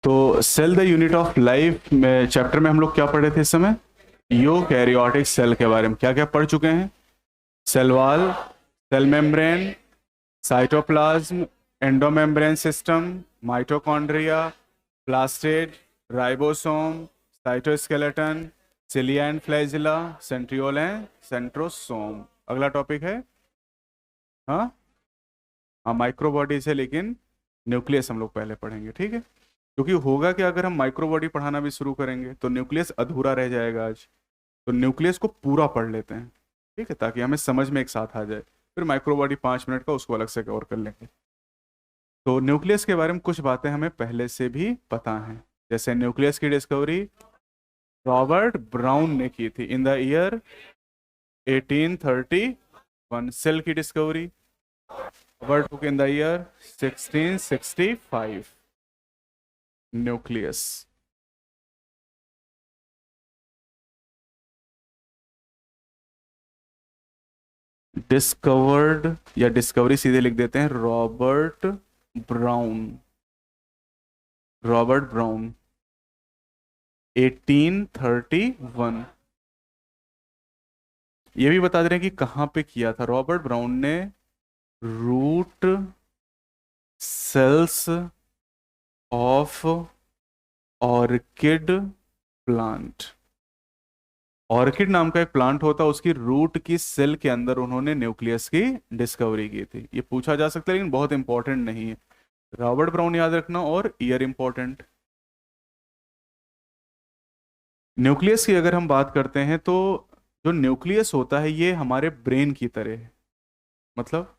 तो cell the unit of life में chapter में हम लोग क्या पढ़े थे इस समय? यूकैरियोटिक सेल के बारे में क्या क्या पढ़ चुके हैं? Cell wall, cell membrane, cytoplasm, endomembrane system, mitochondria, plastid, ribosome, cytoskeleton, cilia and flagella, centriole and centrosome. अगला टॉपिक है हाँ हाँ माइक्रोबॉडी से, लेकिन न्यूक्लियस हम लोग पहले पढ़ेंगे, ठीक है? क्योंकि होगा कि अगर हम माइक्रोबॉडी पढ़ाना भी शुरू करेंगे तो न्यूक्लियस अधूरा रह जाएगा आज। तो न्यूक्लियस को पूरा पढ़ लेते हैं, ठीक है, ताकि हमें समझ में एक साथ आ जाए। फिर माइक्रोबॉडी 5 मिनट का उसको अलग से कवर कर लेंगे। तो न्यूक्लियस के बारे में कुछ बातें हमें पहले से भी पता हैं। जैसे न्यूक्लियस की डिस्कवरी रॉबर्ट ब्राउन ने की थी इन द ईयर 1831। सेल की discovery Robert Hooke in the year 1665। Nucleus discovered, या डिस्कवरी सीधे लिख देते हैं, रॉबर्ट ब्राउन। Robert brown 1831। ये भी बता दे रहे हैं कि कहाँ पे किया था रॉबर्ट ब्राउन ने। Root cells of orchid plant. Orchid नाम का एक प्लांट होता है, उसकी रूट की सेल के अंदर उन्होंने न्यूक्लियस की डिस्कवरी की थी। ये पूछा जा सकता है लेकिन बहुत इंपॉर्टेंट नहीं है। रॉबर्ट ब्राउन याद रखना और ईयर इंपॉर्टेंट। न्यूक्लियस की अगर हम बात करते हैं तो जो न्यूक्लियस होता है ये हमारे ब्रेन की तरह है। मतलब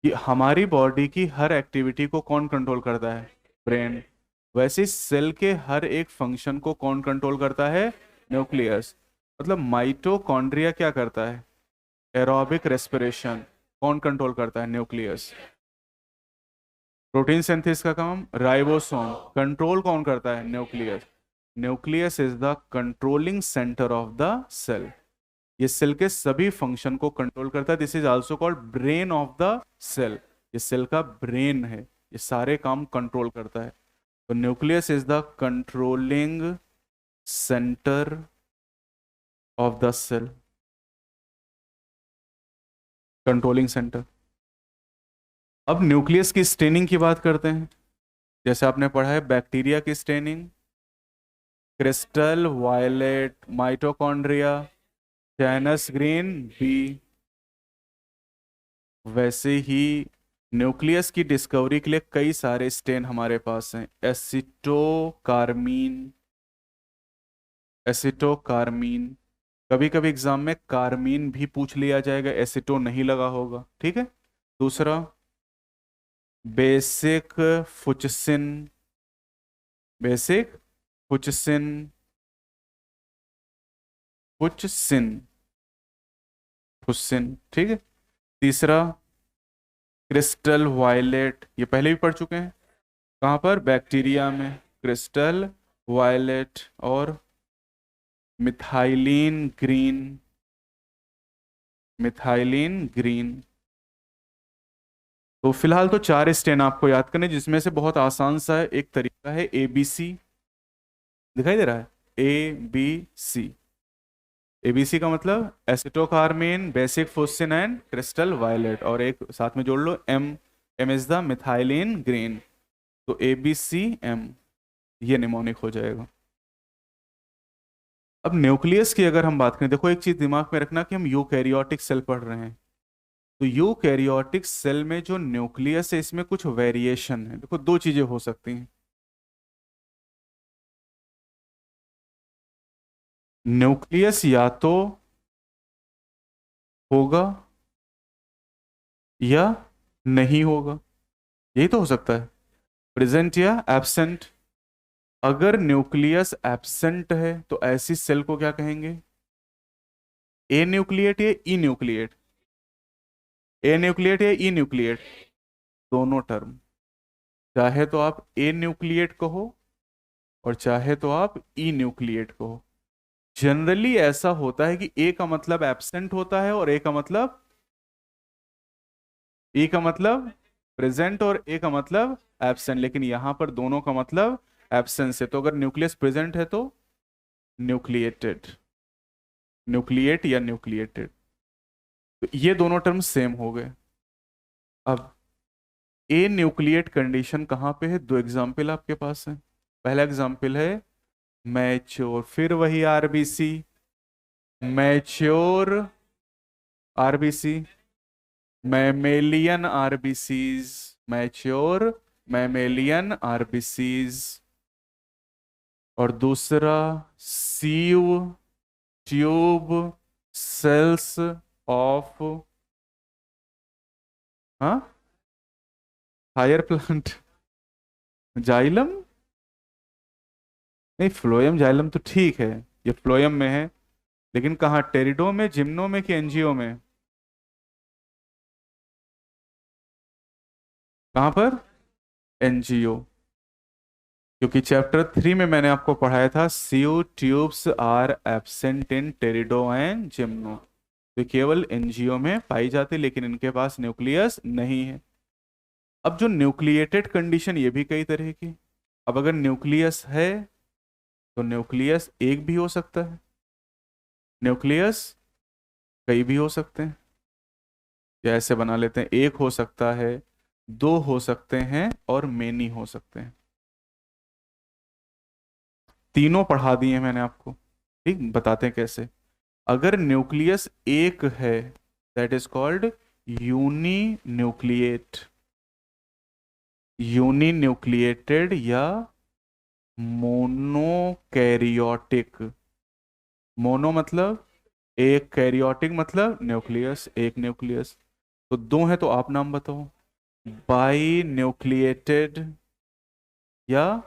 कि हमारी बॉडी की हर एक्टिविटी को कौन कंट्रोल करता है? ब्रेन। वैसे सेल के हर एक फंक्शन को कौन कंट्रोल करता है? न्यूक्लियस। मतलब माइटोकॉन्ड्रिया क्या करता है? एरोबिक रेस्पिरेशन कौन कंट्रोल करता है? न्यूक्लियस। प्रोटीन सिंथेसिस का काम राइबोसोम, कंट्रोल कौन करता है? Nucleus. Nucleus is the controlling centre of the cell. ये सेल के सभी फंक्शन को कंट्रोल करता है। This is also called brain of the cell. ये सेल का ब्रेन है, ये सारे काम कंट्रोल करता है। तो nucleus is the controlling centre of the cell. Controlling centre. अब न्यूक्लियस की स्टेनिंग की बात करते हैं। जैसे आपने पढ़ा है बैक्टीरिया की staining, crystal violet mitochondria, Janus green B. वैसे ही न्यूक्लियस की डिस्कवरी के लिए कई सारे स्टेन हमारे पास हैं। एसिटोकार्मीन, एसिटोकार्मीन। कभी कभी एग्जाम में कार्मीन भी पूछ लिया जाएगा, एसिटो नहीं लगा होगा, ठीक है। दूसरा बेसिक फुचसिन, बेसिक फुचसिन, फुचसिन, फुस्सिन, ठीक है। तीसरा क्रिस्टल वायलेट, ये पहले भी पढ़ चुके हैं। कहाँ पर? बैक्टीरिया में क्रिस्टल वायलेट और मिथाइलिन ग्रीन, मिथाइलिन ग्रीन। तो फिलहाल तो 4 स्टेन आपको याद करने, जिसमें से बहुत आसान सा है एक तरीका है ABC। दिखाई दे रहा है? ABC। ABC का मतलब एसिटोकार्मीन, बेसिक फुस्सिन एंड क्रिस्टल वायलेट, और एक साथ में जोड़ लो M। M is the methylene green. तो ABCM, ये निमोनिक हो जाएगा। अब न्यूक्लियस की अगर हम बात करें, देखो एक चीज दिमाग में रखना कि हम यूकैरियोटिक सेल पढ़ रहे हैं। तो यूकैरियोटिक सेल में जो न्यूक्लियस है इसमें कुछ वेरिएशन है। देखो दो चीजें हो सकती हैं। न्यूक्लियस या तो होगा या नहीं होगा, यही तो हो सकता है। प्रेजेंट या एब्सेंट। अगर न्यूक्लियस एब्सेंट है तो ऐसी सेल को क्या कहेंगे? ए न्यूक्लिएट या ई न्यूक्लिएट? ए न्यूक्लिएट या ई न्यूक्लिएट? दोनों टर्म। चाहे तो आप ए न्यूक्लिएट कहो और चाहे तो आप ई न्यूक्लिएट कहो। जनरली ऐसा होता है कि ए का मतलब एब्सेंट होता है और ए का मतलब प्रेजेंट और ए का मतलब एब्सेंट, लेकिन यहां पर दोनों का मतलब एब्सेंस है। तो अगर न्यूक्लियस प्रेजेंट है तो न्यूक्लिएटेड, न्यूक्लिएट या न्यूक्लिएटेड, तो ये दोनों टर्म सेम हो गए। अब ए न्यूक्लिएट कंडीशन कहाँ पे है? दो एग्जाम्पल आपके पास है। पहला एग्जाम्पल है मैच्योर, फिर वही RBC, mature RBC, mammalian RBCs, mature mammalian RBCs, और दूसरा सीव ट्यूब सेल्स ऑफ, हाँ, हायर प्लांट, जाइलम, नहीं फ्लोएम जाइलम तो ठीक है, ये फ्लोएम में है, लेकिन कहाँ, टेरिडो में, जिम्नो में कि एनजीओ में? कहाँ पर? एनजीओ। क्योंकि चैप्टर 3 में मैंने आपको पढ़ाया था sieve tubes are absent in pterido and gymno, तो केवल एनजीओ में पाई जाती, लेकिन इनके पास न्यूक्लियस नहीं है। अब जो न्यूक्लिएटेड कंडीशन, ये भी कई तरह की। अब अगर न्यूक्लियस है तो न्यूक्लियस एक भी हो सकता है, न्यूक्लियस कई भी हो सकते हैं, या ऐसे बना लेते हैं, एक हो सकता है, दो हो सकते हैं और मेनी हो सकते हैं। तीनों पढ़ा दिए मैंने आपको, ठीक, बताते हैं कैसे। अगर न्यूक्लियस एक है that is called uni nucleate, uni nucleated या मोनोकैरियोटिक। मोनो मतलब एक, कैरियोटिक मतलब न्यूक्लियस, एक न्यूक्लियस। तो दो है तो आप नाम बताओ, बाई न्यूक्लिएटेड या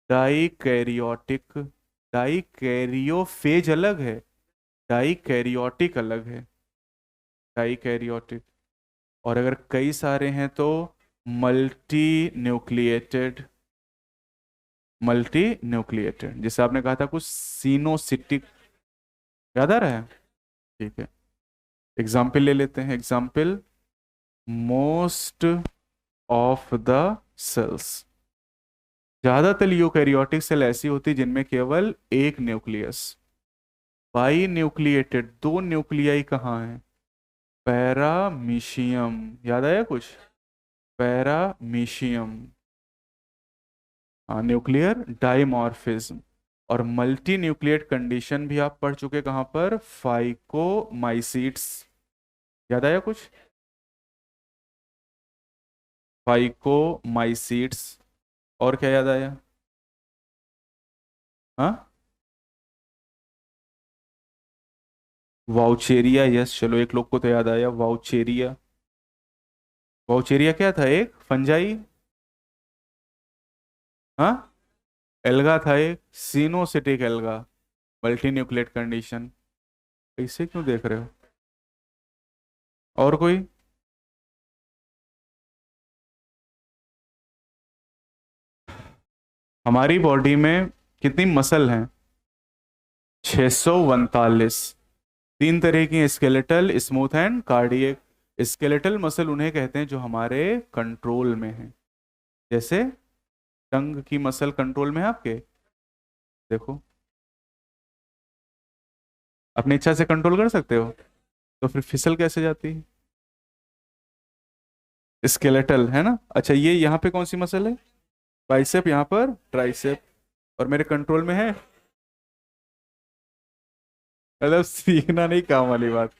डाई कैरियोटिक। डाई कैरियोफेज अलग है, डाई कैरियोटिक अलग है, डाई कैरियोटिक। और अगर कई सारे हैं तो मल्टी न्यूक्लिएटेड, मल्टी न्यूक्लिएटेड, जैसे आपने कहा था कुछ सीनोसिटिक, याद आ रहा है? ठीक है, एग्जाम्पल ले लेते हैं। Example, most of the cells, ज्यादातर यूकैरियोटिक सेल ऐसी होती जिनमें केवल एक न्यूक्लियस, बाई न्यूक्लिएटेड, दो न्यूक्लियाई कहाँ है? पैरामीशियम, याद आया कुछ? पैरामीशियम, हाँ, न्यूक्लियर डाइमॉर्फिज्म। और मल्टी न्यूक्लिएट कंडीशन भी आप पढ़ चुके, कहाँ पर? फाइकोमाइसीट्स, याद आया कुछ? फाइकोमाइसीट्स, और क्या याद आया? हाँ, वाउचेरिया, यस, चलो एक लोग को तो याद आया, वाउचेरिया। वाउचेरिया क्या था? एक फंजाई, हाँ, एल्गा था, एक coenocytic alga, multi nucleate condition. ऐसे क्यों देख रहे हो? और कोई? हमारी बॉडी में कितनी मसल हैं? 649। तीन तरह की, skeletal, smooth and cardiac. Skeletal muscle उन्हें कहते हैं जो हमारे कंट्रोल में है, जैसे टंग की मसल कंट्रोल में है आपके, देखो, अपनी इच्छा से कंट्रोल कर सकते हो, तो फिर फिसल कैसे जाती है? स्केलेटल है ना। अच्छा, ये यहाँ पे कौन सी मसल है? बाइसेप, यहाँ पर ट्राइसेप, और मेरे कंट्रोल में है, मतलब सीखना नहीं, काम वाली बात।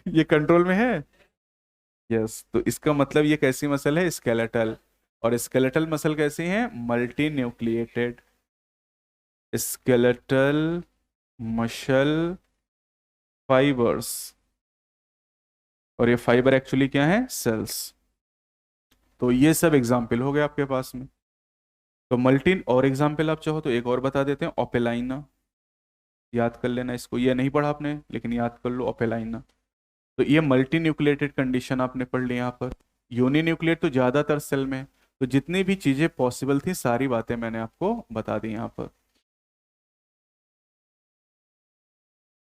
ये कंट्रोल में है, यस, तो इसका मतलब ये कैसी मसल है? स्केलेटल। और स्केलेटल मसल कैसी है? Multi nucleated. Skeletal muscle fibres, और ये फाइबर एक्चुअली क्या है? सेल्स। तो ये सब एग्जाम्पल हो गए आपके पास में। तो मल्टी, और एग्जाम्पल आप चाहो तो एक और बता देते हैं, ओपेलाइना, याद कर लेना इसको, ये नहीं पढ़ा आपने लेकिन याद कर लो, ओपेलाइना। तो ये मल्टी न्यूक्लिएटेड कंडीशन आपने पढ़ ली यहाँ पर। यूनी न्यूक्लिएट तो ज़्यादातर सेल में, तो जितनी भी चीज़ें पॉसिबल थी सारी बातें मैंने आपको बता दी यहाँ पर।